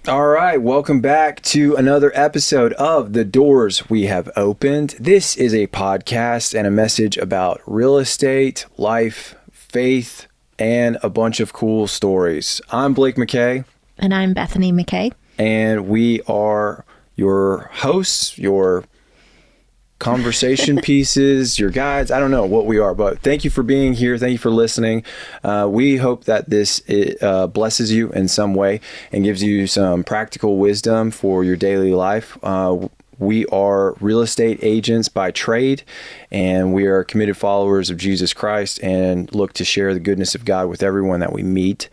All right, welcome back to another episode of The Doors We Have Opened. This is a podcast and a message about real estate, life, faith, and a bunch of cool stories. I'm Blake McKay. And I'm Bethany McKay. And we are your hosts, your conversation pieces, your guides. I don't know what we are, but thank you for being here. Thank you for listening. We hope that this blesses you in some way and gives you some practical wisdom for your daily life. We are real estate agents by trade, and we are committed followers of Jesus Christ and look to share the goodness of God with everyone that we meet.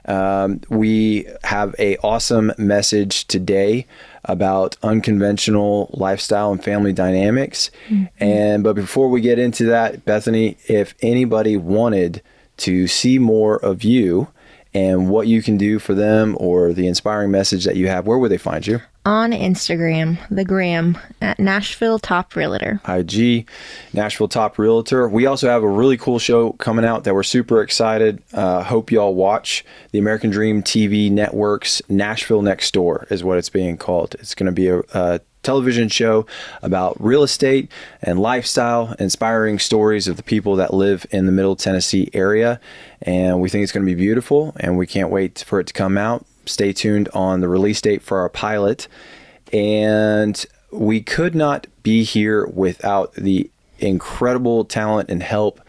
We have an awesome message today about unconventional lifestyle and family dynamics. But before we get into that, Bethany, if anybody wanted to see more of you and what you can do for them or the inspiring message that you have, where would they find you? On Instagram, the gram, at Nashville Top Realtor. IG, Nashville Top Realtor. We also have a really cool show coming out that we're super excited. Hope y'all watch. The American Dream TV Network's Nashville Next Door is what it's being called. It's going to be a television show about real estate and lifestyle, inspiring stories of the people that live in the Middle Tennessee area. And we think it's going to be beautiful, and we can't wait for it to come out. Stay tuned on the release date for our pilot. And we could not be here without the incredible talent and help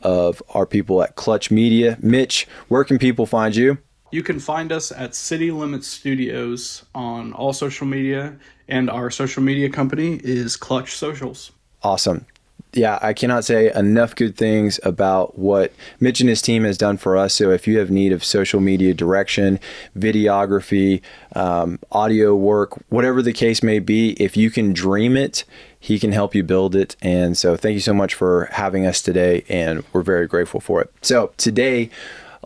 of our people at Clutch Media. Mitch, where can people find you? You can find us at City Limits Studios on all social media, and our social media company is Clutch Socials. Awesome. Yeah, I cannot say enough good things about what Mitch and his team has done for us. So if you have need of social media direction, videography, audio work, whatever the case may be, if you can dream it, he can help you build it. And so thank you so much for having us today, and we're very grateful for it. So today,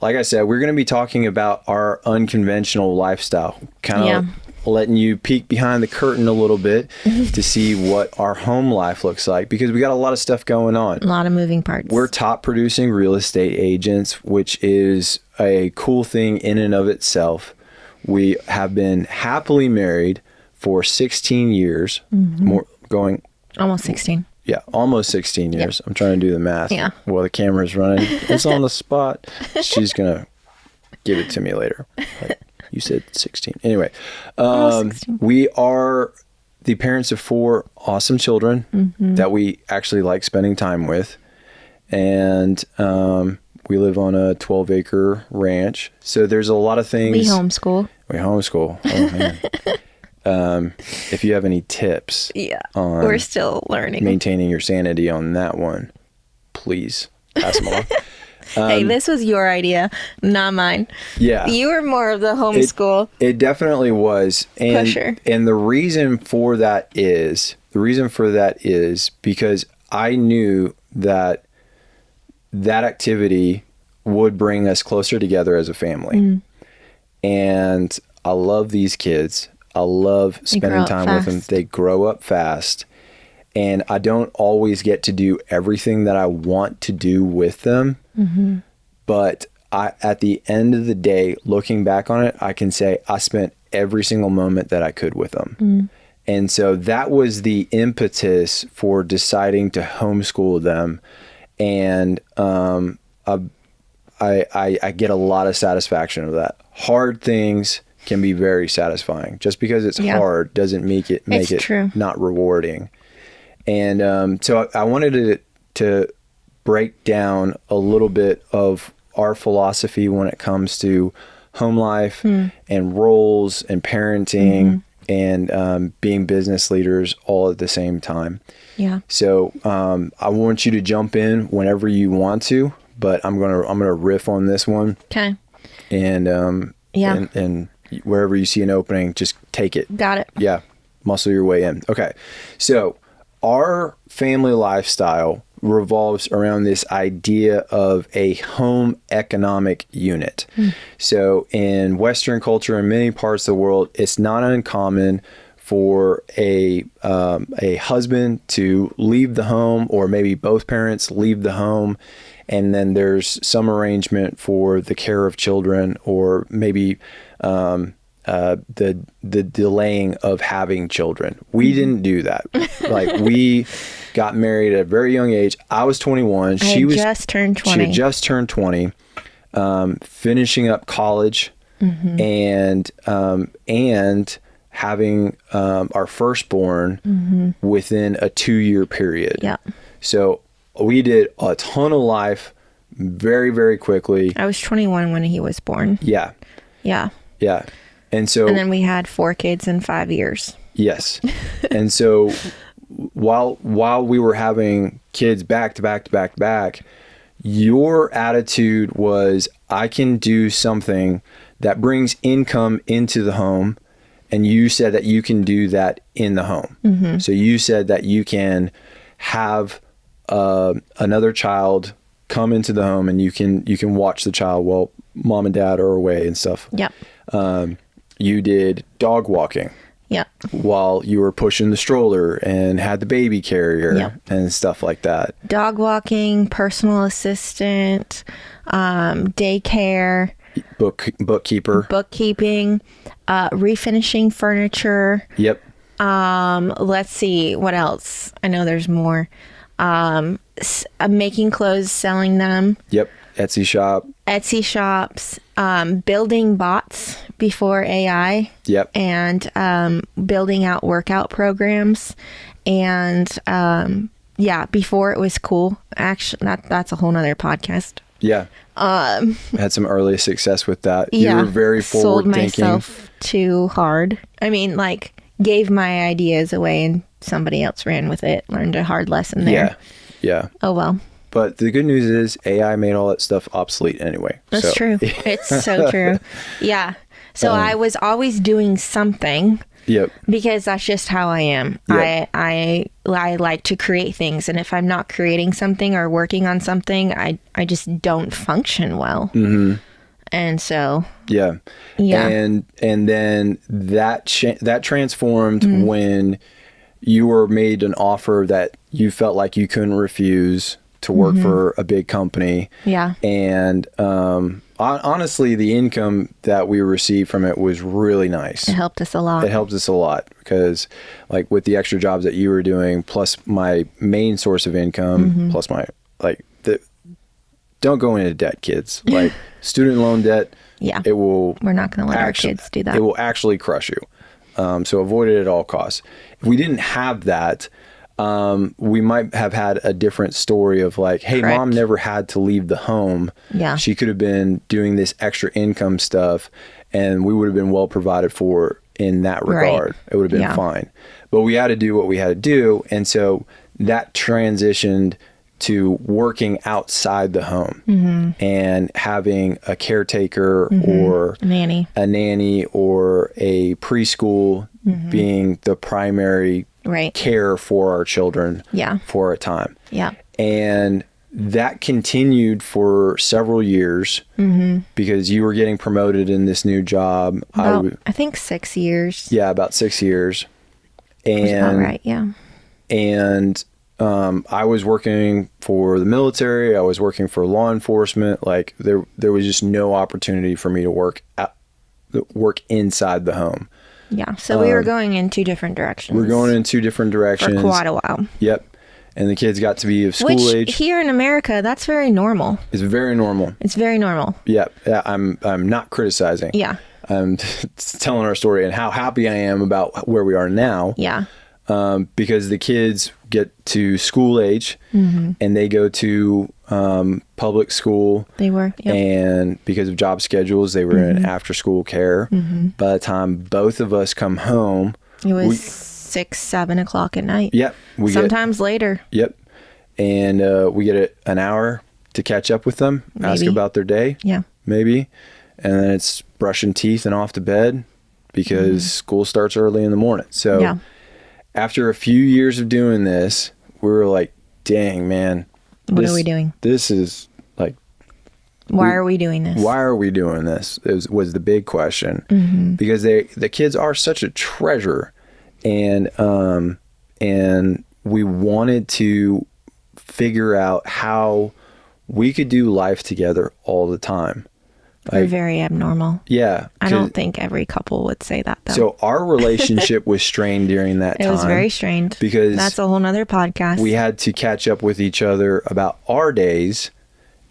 like I said, we're going to be talking about our unconventional lifestyle, kind of letting you peek behind the curtain a little bit to see what our home life looks like, because we got a lot of stuff going on. A lot of moving parts. We're top producing real estate agents, which is a cool thing in and of itself. We have been happily married for 16 years, almost 16. Yeah, almost 16 years. Yep. I'm trying to do the math. Yeah. While the camera's running. It's on the spot. She's going to give it to me later. Like, you said 16. Anyway, 16. We are the parents of 4 awesome children that we actually like spending time with. And we live on a 12-acre ranch. So there's a lot of things. We homeschool. Oh, man. If you have any tips on we're still learning maintaining your sanity on that one, please pass them along. Hey, this was your idea, not mine. Yeah. You were more of the homeschool. It definitely was. And, pusher. And the reason for that is because I knew that activity would bring us closer together as a family. And I love these kids. I love spending time with them. They grow up fast. And I don't always get to do everything that I want to do with them. But at the end of the day, looking back on it, I can say I spent every single moment that I could with them. And so that was the impetus for deciding to homeschool them. And I get a lot of satisfaction of that. Hard things can be very satisfying. Just because it's hard doesn't make it not rewarding. And so I wanted to break down a little bit of our philosophy when it comes to home life and roles and parenting and being business leaders all at the same time. Yeah. So I want you to jump in whenever you want to, but I'm gonna riff on this one. Okay. And and wherever you see an opening, just take it. Got it. Yeah. Muscle your way in. Okay. So our family lifestyle revolves around this idea of a home economic unit. So in Western culture, in many parts of the world, it's not uncommon for a husband to leave the home, or maybe both parents leave the home, and then there's some arrangement for the care of children, or maybe the delaying of having children. We didn't do that. Like, we got married at a very young age. I was 21. She was just turned 20. She had just turned 20, finishing up college, and having our firstborn within a 2-year period. Yeah. So we did a ton of life very, very quickly. I was 21 when he was born. Yeah. Yeah. Yeah. And so, And then we had 4 kids in 5 years. yes. And so while we were having kids back to back to back to back, your attitude was, I can do something that brings income into the home. And you said that you can do that in the home. So you said that you can have another child come into the home, and you can watch the child while mom and dad are away and stuff. Yep. You did dog walking. Yep. While you were pushing the stroller and had the baby carrier. Yep. And stuff like that. Dog walking, personal assistant, daycare, bookkeeper, bookkeeping, refinishing furniture. Yep. Let's see, what else? I know there's more. Making clothes, selling them. Yep. Etsy shops, building bots before AI. Yep. And building out workout programs. And before it was cool. Actually, that's a whole nother podcast. Yeah. Had some early success with that. Yeah. You were very forward Sold thinking. myself too hard. I mean, like, gave my ideas away and somebody else ran with it. Learned a hard lesson there. Yeah. Oh, well. But the good news is AI made all that stuff obsolete anyway. That's true. It's so true. Yeah. So I was always doing something. Yep. Because that's just how I am. Yep. I like to create things, and if I'm not creating something or working on something, I just don't function well. And so yeah. And then that transformed when you were made an offer that you felt like you couldn't refuse to work for a big company. Yeah. And honestly, the income that we received from it was really nice. It helped us a lot. It helped us a lot because, like, with the extra jobs that you were doing, plus my main source of income, plus my, don't go into debt, kids. Like, student loan debt, Yeah. it will. We're not going to let our kids do that. It will actually crush you. So avoid it at all costs. If we didn't have that, we might have had a different story of like, hey, Correct. mom never had to leave the home. Yeah. She could have been doing this extra income stuff, and we would have been well provided for in that regard. Right. It would have been fine. But we had to do what we had to do. And so that transitioned to working outside the home and having a caretaker or a nanny or a preschool being the primary care for our children for a time. Yeah. And that continued for several years because you were getting promoted in this new job. I think 6 years. Yeah, about 6 years. And That's about right, yeah. And I was working for the military. I was working for law enforcement. Like, there was just no opportunity for me to work inside the home. Yeah. So we were going in 2 different directions. We're going in 2 different directions. For quite a while. Yep. And the kids got to be of school age. Which here in America, that's very normal. It's very normal. It's very normal. Yep. Yeah. I'm not criticizing. Yeah. I'm telling our story and how happy I am about where we are now. Yeah. Because the kids get to school age and they go to public school. They were. Yep. And because of job schedules, they were in after school care. By the time both of us come home, it was 6, 7 o'clock at night. Yep. Sometimes later. Yep. And we get an hour to catch up with them, ask about their day. Yeah. Maybe. And then it's brushing teeth and off to bed because school starts early in the morning. So after a few years of doing this, we were like, dang, man. What are we doing? This is like... Why are we doing this? Why are we doing this was the big question. Because the kids are such a treasure. And we wanted to figure out how we could do life together all the time. You're very abnormal. Yeah. I don't think every couple would say that, though. So our relationship was strained during that time. It was very strained. Because that's a whole nother podcast. We had to catch up with each other about our days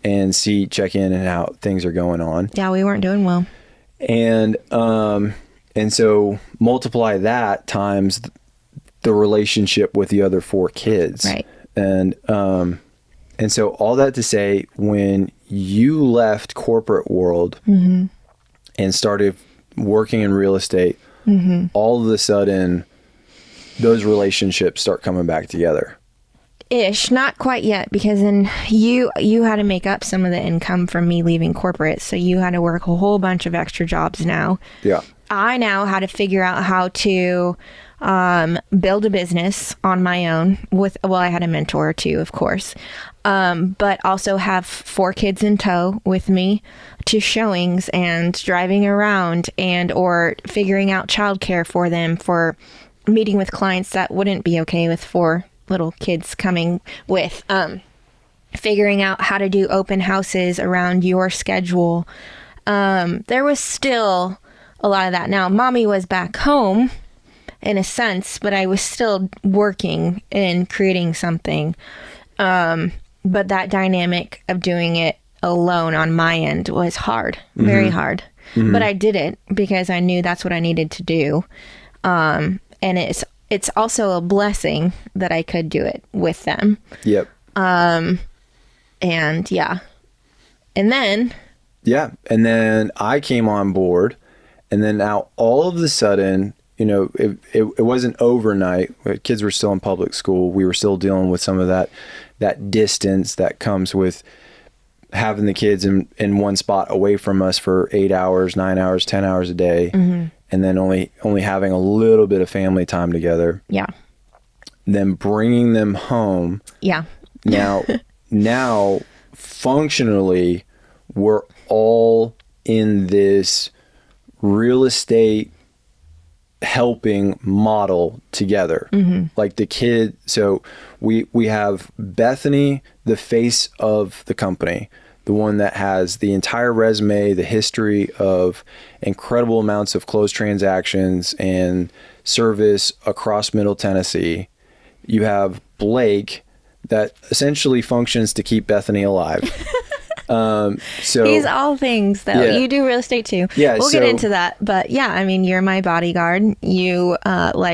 and check in and how things are going on. Yeah, we weren't doing well. And so multiply that times the relationship with the other 4 kids. Right. And so all that to say, when you left corporate world and started working in real estate, all of a sudden those relationships start coming back together. Ish, not quite yet, because then you had to make up some of the income from me leaving corporate, so you had to work a whole bunch of extra jobs now. Yeah. I now had to figure out how to build a business on my own I had a mentor too, of course, but also have 4 kids in tow with me to showings and driving around or figuring out childcare for them, for meeting with clients that wouldn't be okay with 4 little kids coming with, figuring out how to do open houses around your schedule. There was still a lot of that. Now, mommy was back home in a sense, but I was still working and creating something. But that dynamic of doing it alone on my end was hard, very hard. But I did it because I knew that's what I needed to do. And it's also a blessing that I could do it with them. Yep. And yeah. And then I came on board, and then now all of a sudden, it wasn't overnight. Kids were still in public school. We were still dealing with some of that distance that comes with having the kids in one spot away from us for 8 hours, 9 hours, 10 hours a day. And then only having a little bit of family time together. Yeah. Then bringing them home. Yeah. Now functionally, we're all in this real estate helping model together. Like the kid. So we have Bethany, the face of the company, the one that has the entire resume, the history of incredible amounts of closed transactions and service across Middle Tennessee. You have Blake that essentially functions to keep Bethany alive. So he's all things, though. Yeah. You do real estate too. Yeah, we'll get into that. But yeah, I mean, you're my bodyguard. You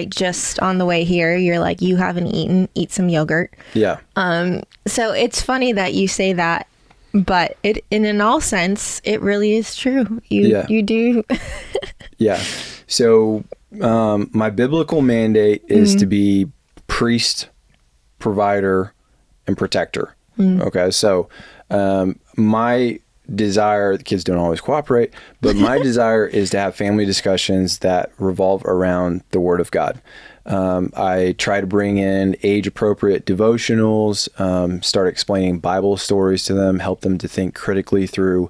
just on the way here, you're like, you haven't eaten, eat some yogurt. Yeah. So it's funny that you say that. But in all sense, it really is true. You do. Yeah. So my biblical mandate is to be priest, provider, and protector. Okay. So my desire, the kids don't always cooperate, but my desire is to have family discussions that revolve around the Word of God. I try to bring in age-appropriate devotionals, start explaining Bible stories to them, help them to think critically through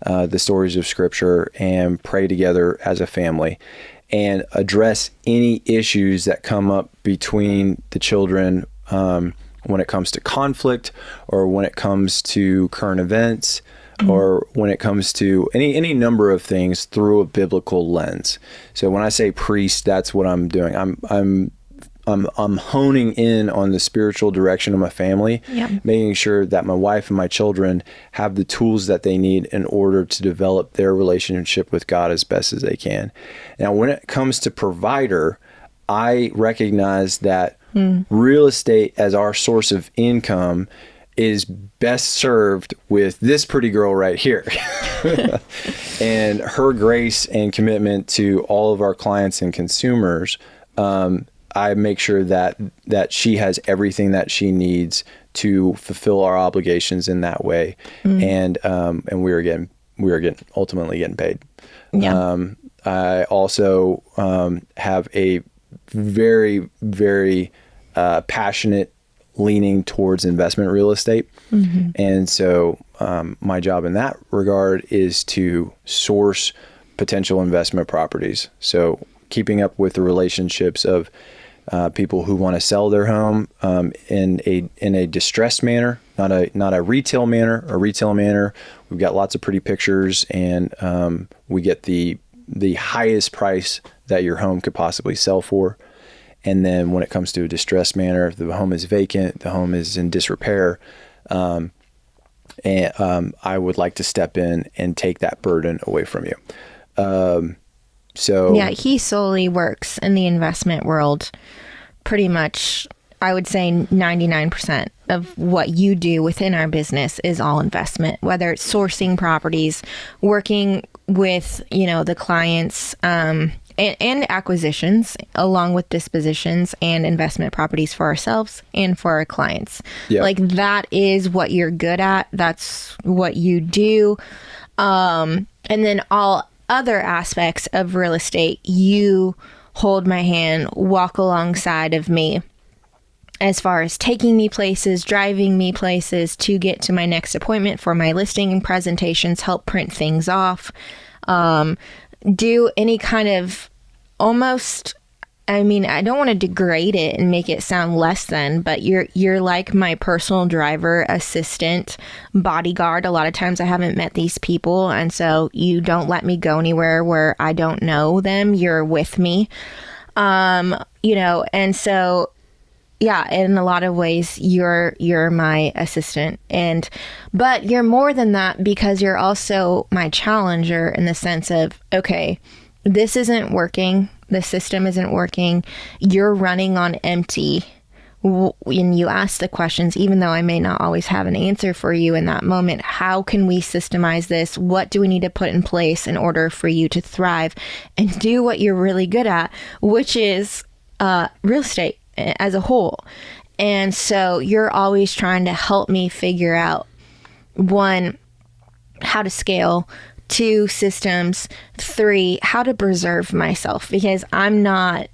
the stories of Scripture, and pray together as a family, and address any issues that come up between the children when it comes to conflict, or when it comes to current events, or when it comes to any number of things through a biblical lens. So when I say priest, that's what I'm doing. I'm honing in on the spiritual direction of my family, making sure that my wife and my children have the tools that they need in order to develop their relationship with God as best as they can. Now, when it comes to provider, I recognize that real estate as our source of income is best served with this pretty girl right here. And her grace and commitment to all of our clients and consumers. I make sure that she has everything that she needs to fulfill our obligations in that way. And we are ultimately getting paid. I also have a very, very passionate leaning towards investment real estate. And so my job in that regard is to source potential investment properties. So keeping up with the relationships of people who want to sell their home in a distressed manner, not a retail manner. A retail manner, we've got lots of pretty pictures, and we get the highest price that your home could possibly sell for. And then when it comes to a distressed manner, if the home is vacant, the home is in disrepair, and I would like to step in and take that burden away from you. So yeah, he solely works in the investment world. Pretty much, I would say 99% of what you do within our business is all investment, whether it's sourcing properties, working with, the clients, and acquisitions, along with dispositions and investment properties for ourselves and for our clients. Yeah. Like, that is what you're good at. That's what you do. And then all other aspects of real estate, you hold my hand, walk alongside of me, as far as taking me places, driving me places to get to my next appointment for my listing and presentations, help print things off, do any kind of almost, I don't want to degrade it and make it sound less than, but you're like my personal driver, assistant, bodyguard. A lot of times I haven't met these people, and so you don't let me go anywhere where I don't know them. You're with me. And so, yeah, in a lot of ways, you're my assistant, but you're more than that, because you're also my challenger, in the sense of, okay, this isn't working. The system isn't working. You're running on empty. When you ask the questions, even though I may not always have an answer for you in that moment, how can we systemize this? What do we need to put in place in order for you to thrive and do what you're really good at, which is real estate as a whole? And so you're always trying to help me figure out, 1, how to scale, 2, systems, 3, how to preserve myself, because I'm not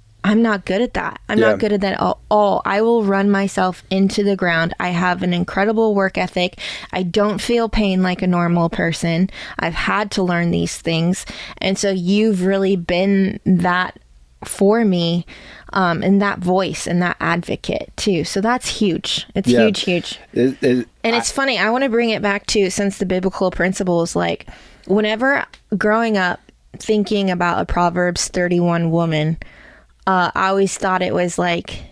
good at that. I'm not good at that at all. I will run myself into the ground. I have an incredible work ethic. I don't feel pain like a normal person. I've had to learn these things. And so you've really been that for me, and that voice and that advocate too. So that's huge. It's huge. And it's funny. I want to bring it back to, since the biblical principles, like, whenever growing up thinking about a Proverbs 31 woman, I always thought it was like,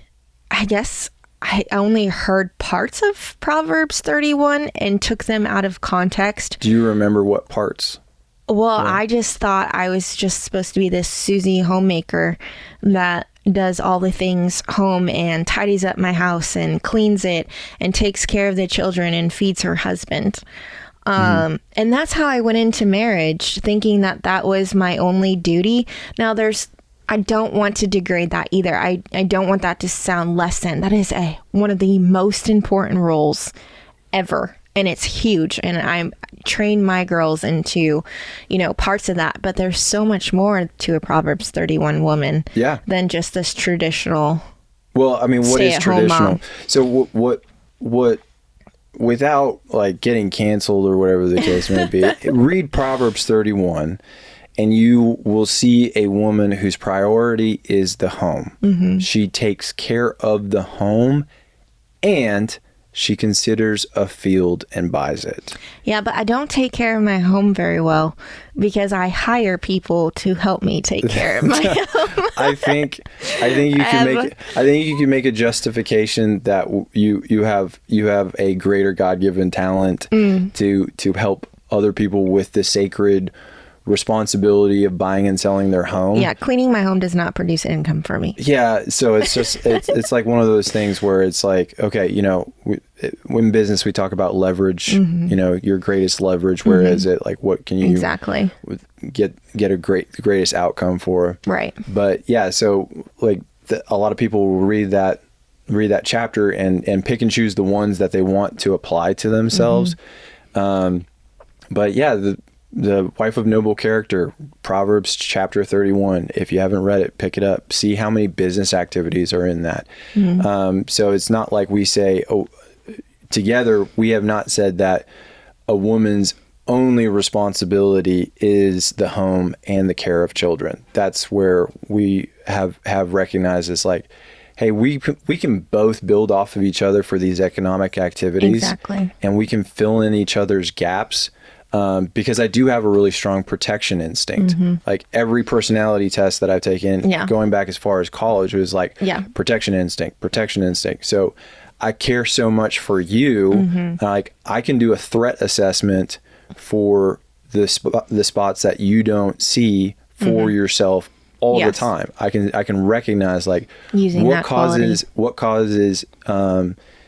I guess I only heard parts of Proverbs 31 and took them out of context. Do you remember what parts? Well, I just thought I was just supposed to be this Susie homemaker that does all the things home and tidies up my house and cleans it and takes care of the children and feeds her husband. And that's how I went into marriage, thinking that that was my only duty. Now, I don't want to degrade that either. I don't want that to sound less than. That is one of the most important roles ever. And it's huge. And I train my girls into, parts of that. But there's so much more to a Proverbs 31 woman than just this traditional. Well, what is traditional? Mom. So what, without like getting canceled or whatever the case may be, read Proverbs 31. And you will see a woman whose priority is the home. Mm-hmm. She takes care of the home, and she considers a field and buys it. Yeah, but I don't take care of my home very well, because I hire people to help me take care of my home. I think you can make a justification that you have a greater God-given talent to help other people with the sacred responsibility of buying and selling their home. Yeah, cleaning my home does not produce income for me. Yeah, so it's just it's like one of those things where it's like, okay, in business we talk about leverage, your greatest leverage. Where is it? Like, what can you exactly get the greatest outcome for? Right. But yeah, so like a lot of people will read that chapter and pick and choose the ones that they want to apply to themselves. But yeah, the wife of noble character, Proverbs chapter 31. If you haven't read it, pick it up. See how many business activities are in that. So it's not like we say, together, we have not said that a woman's only responsibility is the home and the care of children. That's where we have recognized it's like, hey, we can both build off of each other for these economic activities. Exactly. And we can fill in each other's gaps. Because I do have a really strong protection instinct. Like every personality test that I've taken, going back as far as college, was like protection instinct. So I care so much for you. Like I can do a threat assessment for the spots that you don't see for yourself all the time. I can recognize like using what causes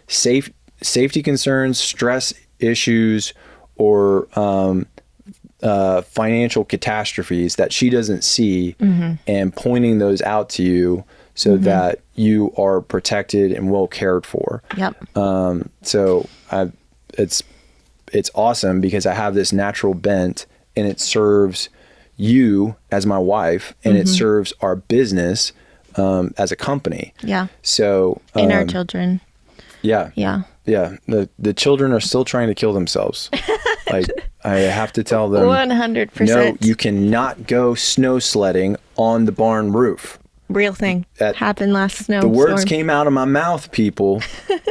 safety concerns, stress issues, or financial catastrophes that she doesn't see, and pointing those out to you so that you are protected and well cared for. So it's awesome because I have this natural bent, and it serves you as my wife, and it serves our business as a company. So and our children. The children are still trying to kill themselves. Like I have to tell them 100%. No, you cannot go snow sledding on the barn roof. Real thing. Happened last snow. The words came out of my mouth, people.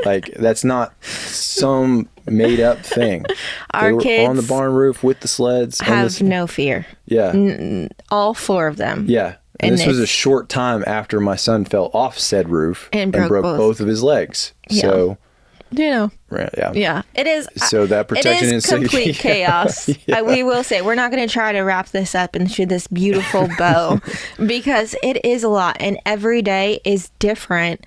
Like that's not some made up thing. Our kids on the barn roof with the sleds. Have no fear. All 4 of them. And this was a short time after my son fell off said roof and broke both of his legs. So, it is. So that protection is complete chaos. We will say we're not going to try to wrap this up into this beautiful bow because it is a lot, and every day is different.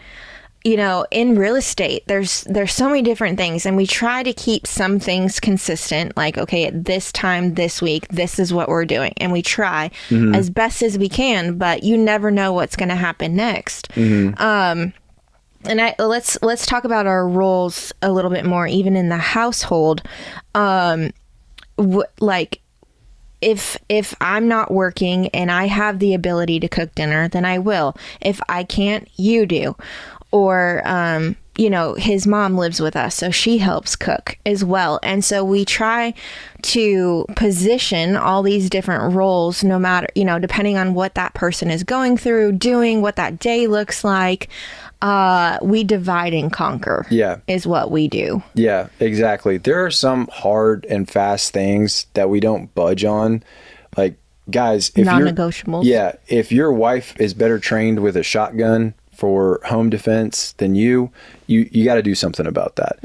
You know, in real estate, there's so many different things, and we try to keep some things consistent. Like, okay, at this time this week, this is what we're doing, and we try as best as we can. But you never know what's going to happen next. And let's talk about our roles a little bit more, even in the household. Like, if I'm not working and I have the ability to cook dinner, then I will. If I can't, you do. Or, his mom lives with us, so she helps cook as well. And so we try to position all these different roles, no matter, depending on what that person is going through, doing, what that day looks like. We divide and conquer. Is what we do. Yeah, exactly. There are some hard and fast things that we don't budge on. Like, guys, if non-negotiables. If your wife is better trained with a shotgun for home defense than you got to do something about that.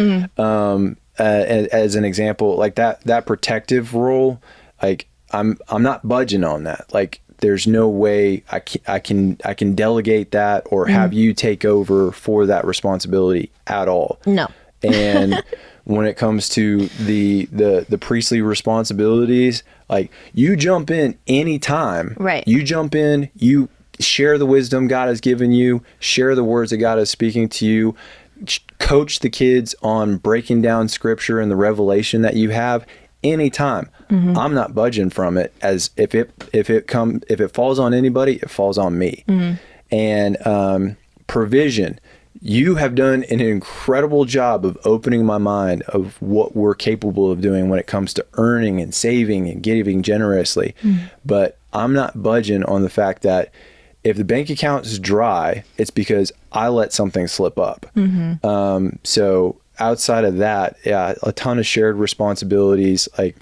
As an example, like that protective role, like I'm not budging on that. Like there's no way I can delegate that or have you take over for that responsibility at all. No. And when it comes to the priestly responsibilities, like you jump in anytime. Right. You jump in, you share the wisdom God has given you, share the words that God is speaking to you, coach the kids on breaking down scripture and the revelation that you have anytime. I'm not budging from it. As if it falls on anybody, it falls on me. And provision, you have done an incredible job of opening my mind of what we're capable of doing when it comes to earning and saving and giving generously. But I'm not budging on the fact that if the bank account is dry, it's because I let something slip up. So outside of that, a ton of shared responsibilities, like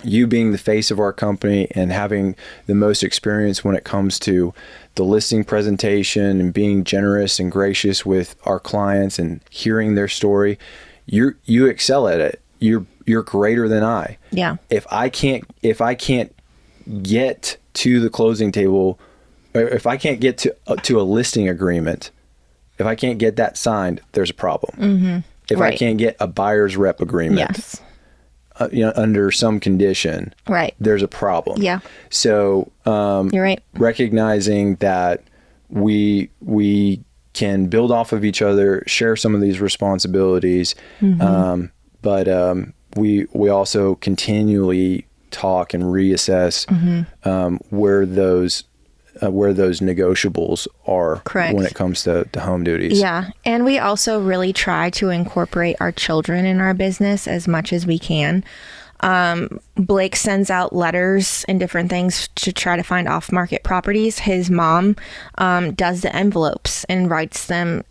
you being the face of our company and having the most experience when it comes to the listing presentation and being generous and gracious with our clients and hearing their story, you excel at it. You're greater than I. If I can't get to the closing table, if I can't get to a listing agreement, if I can't get that signed, there's a problem. If I can't get a buyer's rep agreement, under some condition, there's a problem. So you're right. Recognizing that we can build off of each other, share some of these responsibilities, but we also continually talk and reassess where those negotiables are. Correct. When it comes to home duties. And we also really try to incorporate our children in our business as much as we can. Blake sends out letters and different things to try to find off-market properties. His mom does the envelopes and writes them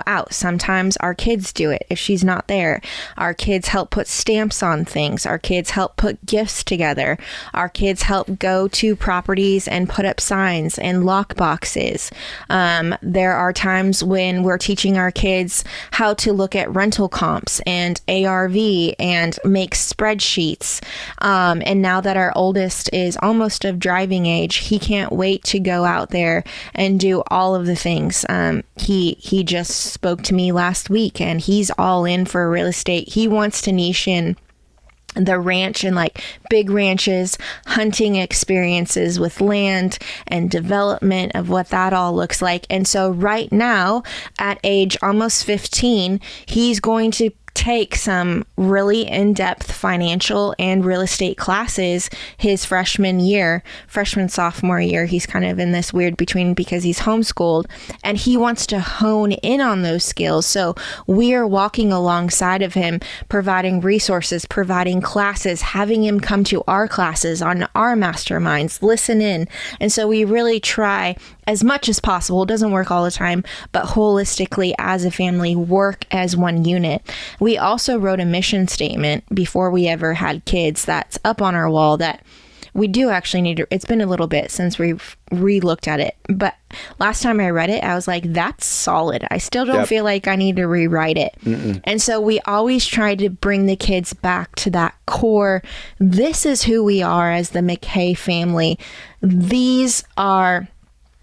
out. Sometimes our kids do it if she's not there. Our kids help put stamps on things. Our kids help put gifts together. Our kids help go to properties and put up signs and lock boxes. There are times when we're teaching our kids how to look at rental comps and ARV and make spreadsheets. And now that our oldest is almost of driving age, he can't wait to go out there and do all of the things. He just spoke to me last week, and he's all in for real estate. He wants to niche in the ranch and like big ranches, hunting experiences with land and development of what that all looks like. And so right now, at age almost 15, he's going to take some really in-depth financial and real estate classes his freshman sophomore year. He's kind of in this weird between because he's homeschooled, and he wants to hone in on those skills. So we are walking alongside of him, providing resources, providing classes, having him come to our classes on our masterminds, listen in. And so we really try as much as possible. It doesn't work all the time, but holistically as a family, work as one unit. We also wrote a mission statement before we ever had kids that's up on our wall that we do actually need to, it's been a little bit since we've re-looked at it, but last time I read it, I was like, that's solid. I still don't feel like I need to rewrite it. And so we always try to bring the kids back to that core. This is who we are as the McKay family. These are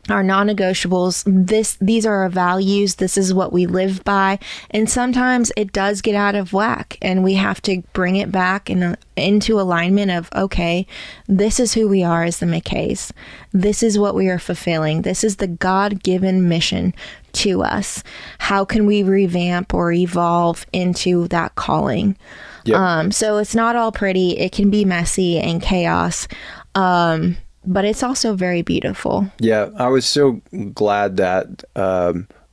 our non-negotiables. These are our values. This is what we live by. And sometimes it does get out of whack, and we have to bring it back into alignment of, okay, this is who we are as the McKays. This is what we are fulfilling. This is the God-given mission to us. How can we revamp or evolve into that calling? So it's not all pretty. It can be messy and chaos. But it's also very beautiful. Yeah, I was so glad that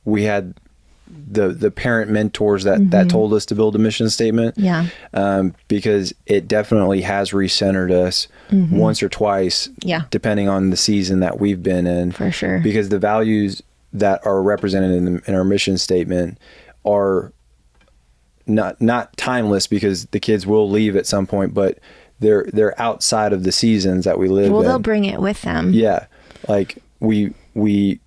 we had the parent mentors that told us to build a mission statement. Yeah. Because it definitely has recentered us once or twice, depending on the season that we've been in. For sure. Because the values that are represented in our mission statement are not timeless, because the kids will leave at some point, but they're outside of the seasons that we live in. Well, they'll bring it with them. Yeah. Like we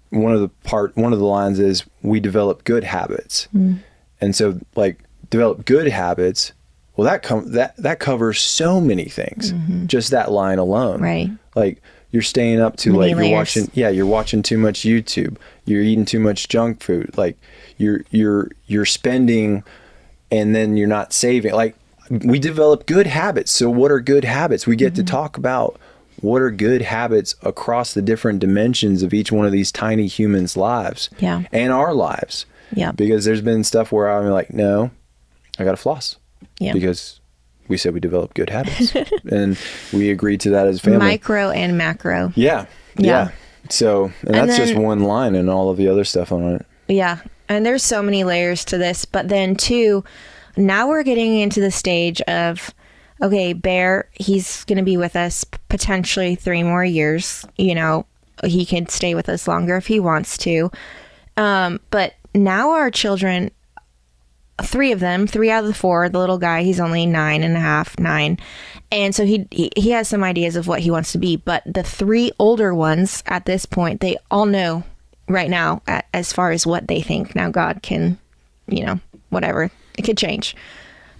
one of the lines is we develop good habits. And so like develop good habits, well that covers so many things. Just that line alone. Right. Like you're staying up too late, you're watching too much YouTube, you're eating too much junk food, like you're spending and then you're not saving. Like we develop good habits. So what are good habits? We get to talk about what are good habits across the different dimensions of each one of these tiny humans' lives and our lives. Yeah. Because there's been stuff where I'm like, no, I got to floss. Yeah. Because we said we develop good habits and we agreed to that as a family. Micro and macro. Yeah. So, and that's just one line and all of the other stuff on it. Yeah. And there's so many layers to this, but then too, now we're getting into the stage of, okay, Bear, he's going to be with us potentially 3 more years. He can stay with us longer if he wants to. But now our children, 3 of them, 3 out of the 4, the little guy, he's only 9. And so he has some ideas of what he wants to be. But the 3 older ones at this point, they all know right now as far as what they think. Now God can, whatever. It could change.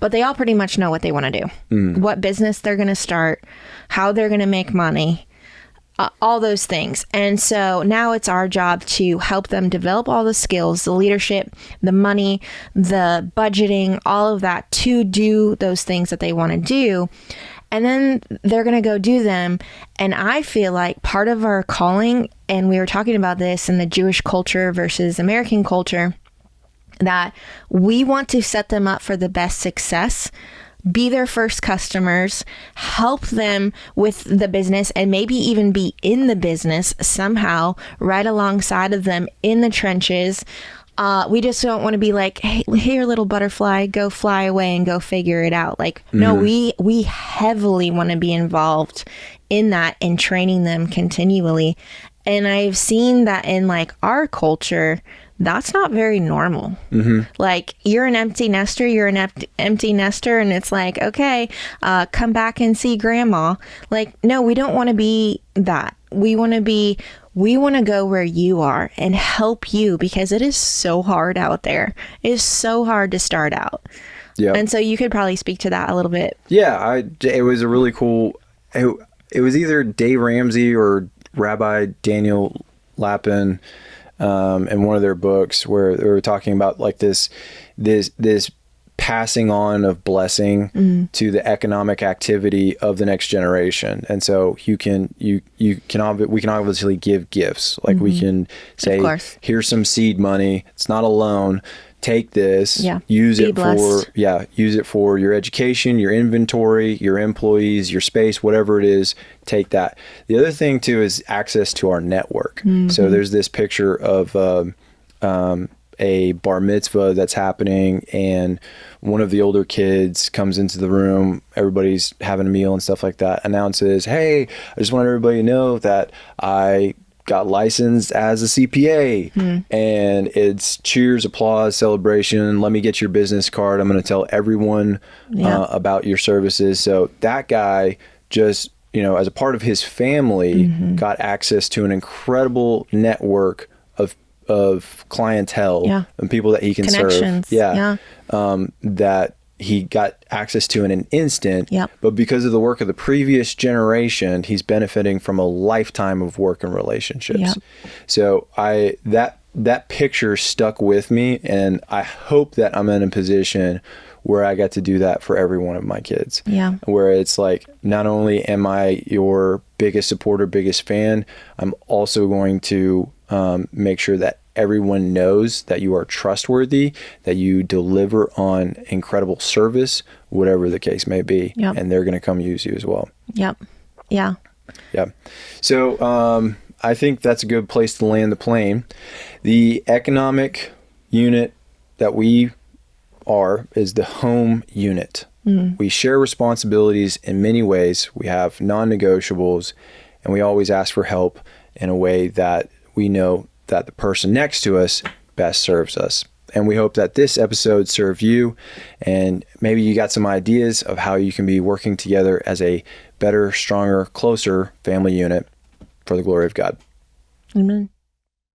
But they all pretty much know what they want to do. What business they're going to start, how they're going to make money, all those things. And so now it's our job to help them develop all the skills, the leadership, the money, the budgeting, all of that to do those things that they want to do. And then they're going to go do them. And I feel like part of our calling, and we were talking about this in the Jewish culture versus American culture, that we want to set them up for the best success, be their first customers, help them with the business, and maybe even be in the business somehow right alongside of them in the trenches, We just don't want to be like, hey, here, little butterfly, go fly away and go figure it out. Like, no, we heavily want to be involved in that and training them continually. And I've seen that in like our culture, that's not very normal. Like, you're an empty nester, empty nester, and it's like, okay, come back and see grandma. Like, no, we don't want to be that. We want to go where you are and help you, because it is so hard out there. It is so hard to start out. Yeah. And so you could probably speak to that a little bit. Yeah, it was a really cool, it was either Dave Ramsey or Rabbi Daniel Lapin, in one of their books, where they were talking about like this passing on of blessing to the economic activity of the next generation. And so we can obviously give gifts. Like, we can say, here's some seed money. It's not a loan. Take this, use it for your education, your inventory, your employees, your space, whatever it is, take that. The other thing too is access to our network. So there's this picture of a bar mitzvah that's happening, and one of the older kids comes into the room, everybody's having a meal and stuff like that, announces, hey, I just want everybody to know that I got licensed as a CPA, and it's cheers, applause, celebration. Let me get your business card. I'm going to tell everyone about your services. So that guy just, as a part of his family, got access to an incredible network of clientele and people that he can serve. That he got access to in an instant, but because of the work of the previous generation, he's benefiting from a lifetime of work and relationships. So that picture stuck with me, and I hope that I'm in a position where I got to do that for every one of my kids. Where it's like, not only am I your biggest supporter, biggest fan, I'm also going to make sure that everyone knows that you are trustworthy, that you deliver on incredible service, whatever the case may be, and they're going to come use you as well. So I think that's a good place to land the plane. The economic unit that we are is the home unit. We share responsibilities in many ways. We have non-negotiables, and we always ask for help in a way that we know that the person next to us best serves us. And we hope that this episode served you, and maybe you got some ideas of how you can be working together as a better, stronger, closer family unit for the glory of God. Amen.